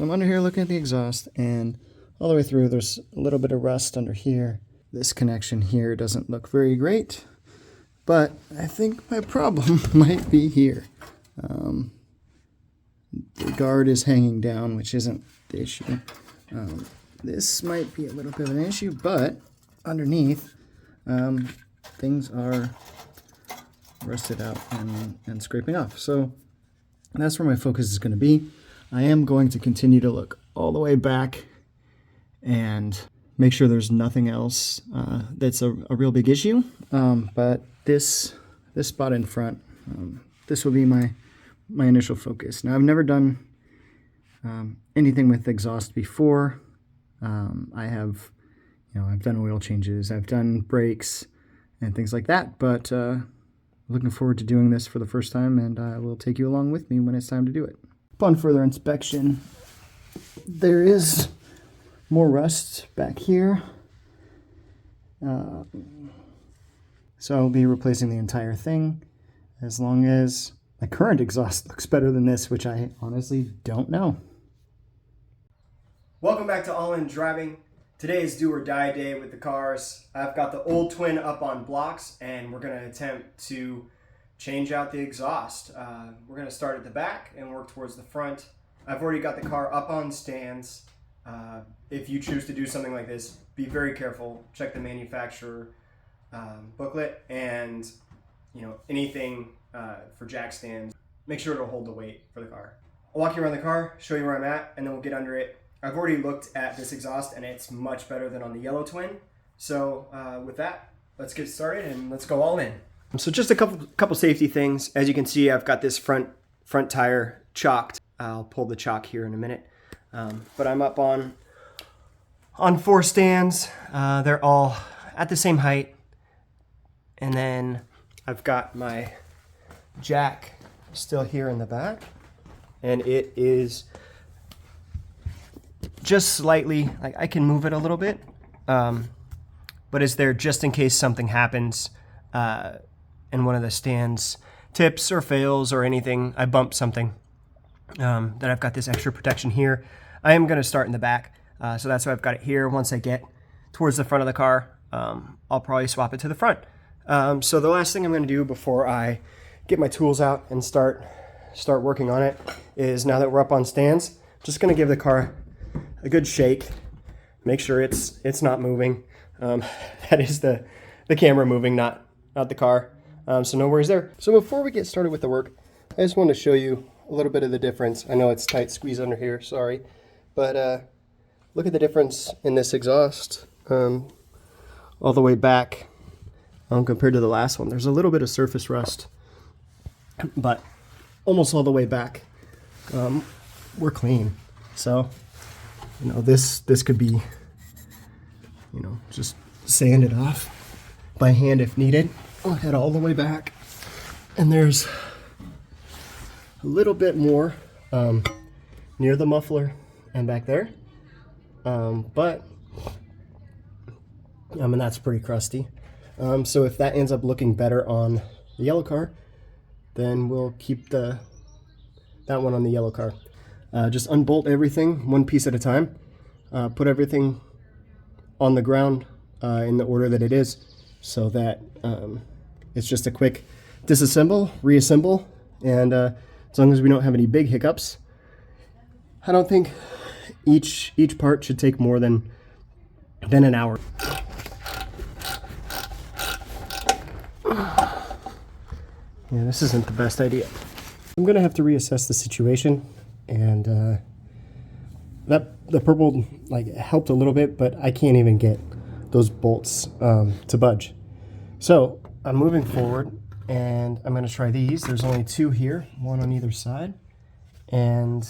So I'm under here looking at the exhaust, and all the way through there's a little bit of rust under here. This connection here doesn't look very great, but I think my problem might be here. The guard is hanging down, which isn't the issue. This might be a little bit of an issue, but underneath, things are rusted out and scraping off. So that's where my focus is going to be. I am going to continue to look all the way back and make sure there's nothing else that's a real big issue. But this spot in front, this will be my initial focus. Now, I've never done anything with exhaust before. I've done oil changes, I've done brakes and things like that, but looking forward to doing this for the first time, and I will take you along with me when it's time to do it. Upon further inspection, there is more rust back here. So I'll be replacing the entire thing as long as my current exhaust looks better than this, which I honestly don't know. Welcome back to All In Driving. Today is do or die day with the cars. I've got the old twin up on blocks, and we're going to attempt to change out the exhaust. We're going to start at the back and work towards the front. I've already got the car up on stands. If you choose to do something like this, be very careful. Check the manufacturer booklet, and anything for jack stands. Make sure it'll hold the weight for the car. I'll walk you around the car, show you where I'm at, and then we'll get under it. I've already looked at this exhaust, and it's much better than on the yellow twin. So with that, let's get started and let's go all in. So just a couple safety things. As you can see, I've got this front tire chalked. I'll pull the chalk here in a minute. But I'm up on 4 stands. They're all at the same height. And then I've got my jack still here in the back. And it is just slightly, like I can move it a little bit. But is there just in case something happens and one of the stands tips or fails or anything, I bump something, then I've got this extra protection here. I am going to start in the back, so that's why I've got it here. Once I get towards the front of the car, I'll probably swap it to the front. So the last thing I'm going to do before I get my tools out and start working on it is, now that we're up on stands, just going to give the car a good shake, make sure it's not moving. That is the camera moving, not the car. So no worries there. So before we get started with the work, I just want to show you a little bit of the difference. I know it's tight squeeze under here, sorry. But look at the difference in this exhaust all the way back compared to the last one. There's a little bit of surface rust, but almost all the way back, we're clean. So, this could be, just sanded off by hand if needed. I'll head all the way back, and there's a little bit more near the muffler and back there, but that's pretty crusty. So if that ends up looking better on the yellow car, then we'll keep that one on the yellow car. Just unbolt everything one piece at a time. Put everything on the ground in the order that it is, so that it's just a quick disassemble, reassemble, and as long as we don't have any big hiccups, I don't think each part should take more than an hour. Yeah, this isn't the best idea. I'm gonna have to reassess the situation, and the purple helped a little bit, but I can't even get those bolts to budge. So I'm moving forward, and I'm going to try these. There's only 2 here, one on either side, and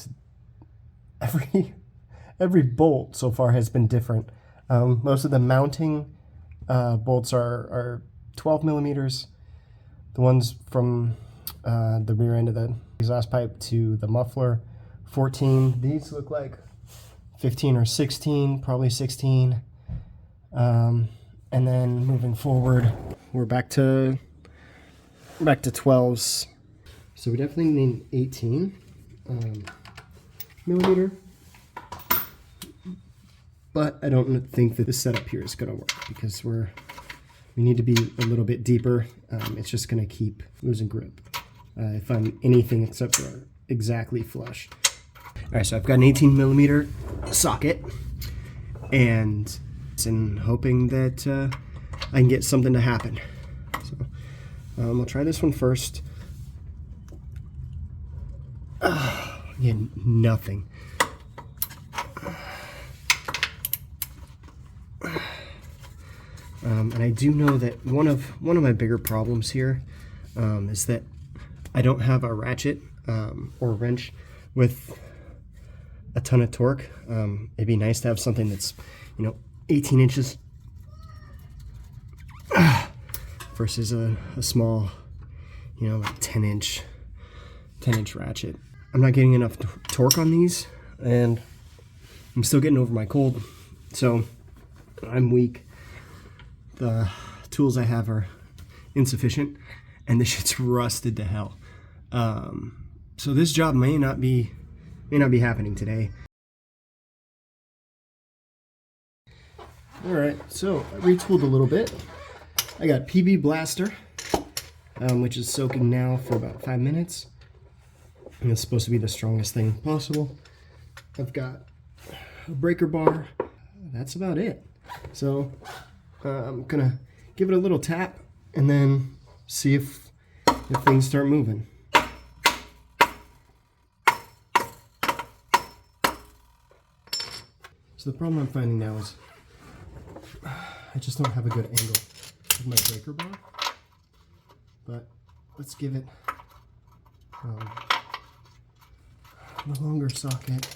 every bolt so far has been different. Most of the mounting bolts are 12 millimeters. The ones from the rear end of the exhaust pipe to the muffler, 14. These look like 15 or 16, probably 16. And then moving forward, we're back to 12s. So we definitely need 18 millimeter but I don't think that this setup here is going to work because we need to be a little bit deeper. It's just going to keep losing grip if I'm anything except for exactly flush. All right, so I've got an 18mm socket, and I'm hoping that I can get something to happen. So we'll try this one first. Again, nothing. And I do know that one of my bigger problems here is that I don't have a ratchet or wrench with a ton of torque. It'd be nice to have something that's, 18 inches versus a small, like 10-inch ratchet. I'm not getting enough torque on these, and I'm still getting over my cold, so I'm weak. The tools I have are insufficient, and this shit's rusted to hell. So this job may not be happening today. All right, so I retooled a little bit. I got PB Blaster, which is soaking now for about 5 minutes. And it's supposed to be the strongest thing possible. I've got a breaker bar. That's about it. So I'm gonna give it a little tap and then see if things start moving. So the problem I'm finding now is I just don't have a good angle with my breaker bar. But let's give it a longer socket.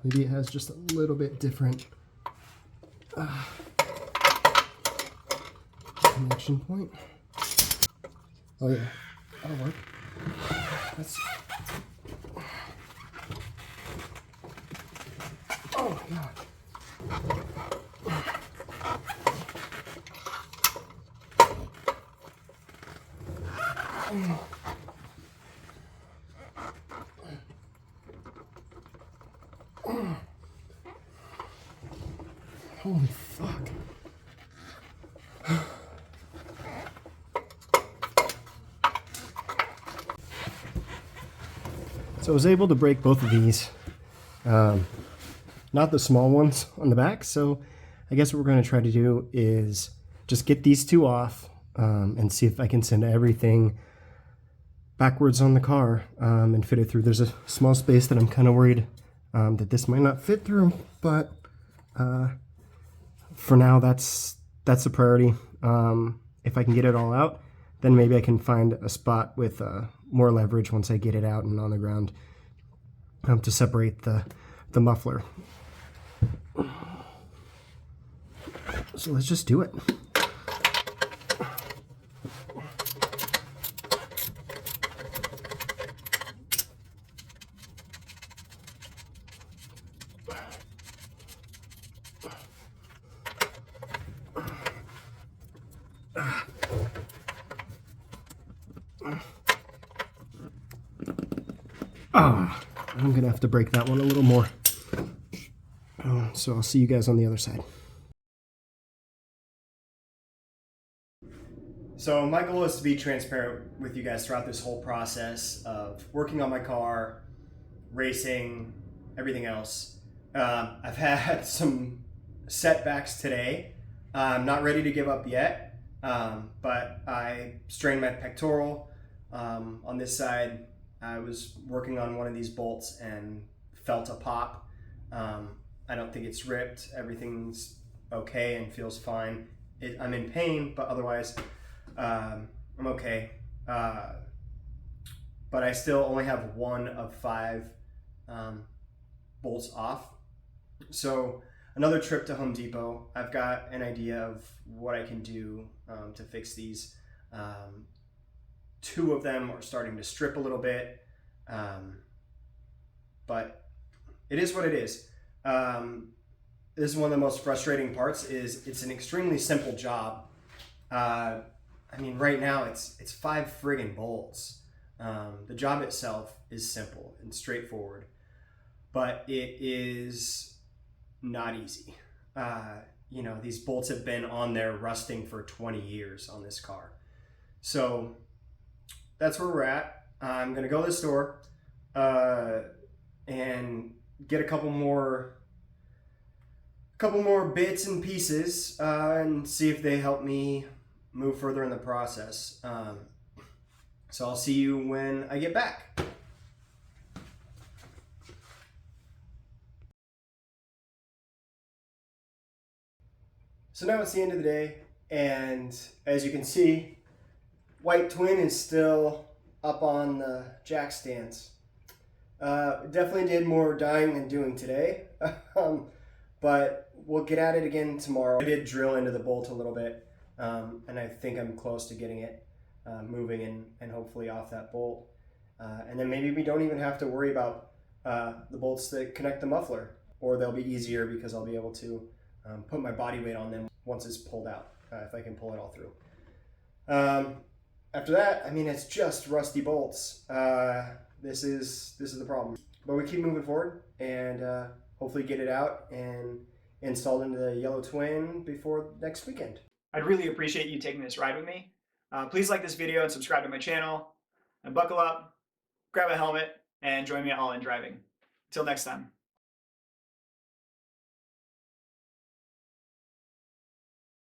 Maybe it has just a little bit different connection point. Oh yeah, that'll work. Oh my god. Holy fuck. So I was able to break both of these. Not the small ones on the back, so I guess what we're going to try to do is just get these two off and see if I can send everything backwards on the car and fit it through. There's a small space that I'm kind of worried that this might not fit through, but for now that's the priority. If I can get it all out, then maybe I can find a spot with more leverage once I get it out and on the ground to separate the muffler. So let's just do it. I'm gonna have to break that one a little more. So I'll see you guys on the other side. So my goal is to be transparent with you guys throughout this whole process of working on my car, racing, everything else. I've had some setbacks today. I'm not ready to give up yet, but I strained my pectoral on this side. I was working on one of these bolts and felt a pop. I don't think it's ripped. Everything's okay and feels fine. I'm in pain, but otherwise I'm okay. But I still only have 1 of 5 bolts off. So another trip to Home Depot. I've got an idea of what I can do to fix these. 2 of them are starting to strip a little bit, but it is what it is. This is one of the most frustrating parts. Is it's an extremely simple job. I mean, right now it's 5 friggin' bolts. The job itself is simple and straightforward, but it is not easy. You know, these bolts have been on there rusting for 20 years on this car. So that's where we're at. I'm gonna go to the store and get a couple more bits and pieces and see if they help me move further in the process. So I'll see you when I get back. So now it's the end of the day, and as you can see, White Twin is still up on the jack stands. Definitely did more dying than doing today, but we'll get at it again tomorrow. I did drill into the bolt a little bit, and I think I'm close to getting it moving and hopefully off that bolt. And then maybe we don't even have to worry about the bolts that connect the muffler, or they'll be easier because I'll be able to put my body weight on them once it's pulled out, if I can pull it all through. After that, I mean, it's just rusty bolts. This is the problem. But we keep moving forward and hopefully get it out and installed into the Yellow Twin before next weekend. I'd really appreciate you taking this ride with me. Please like this video and subscribe to my channel. And buckle up, grab a helmet, and join me at All In Driving. Till next time.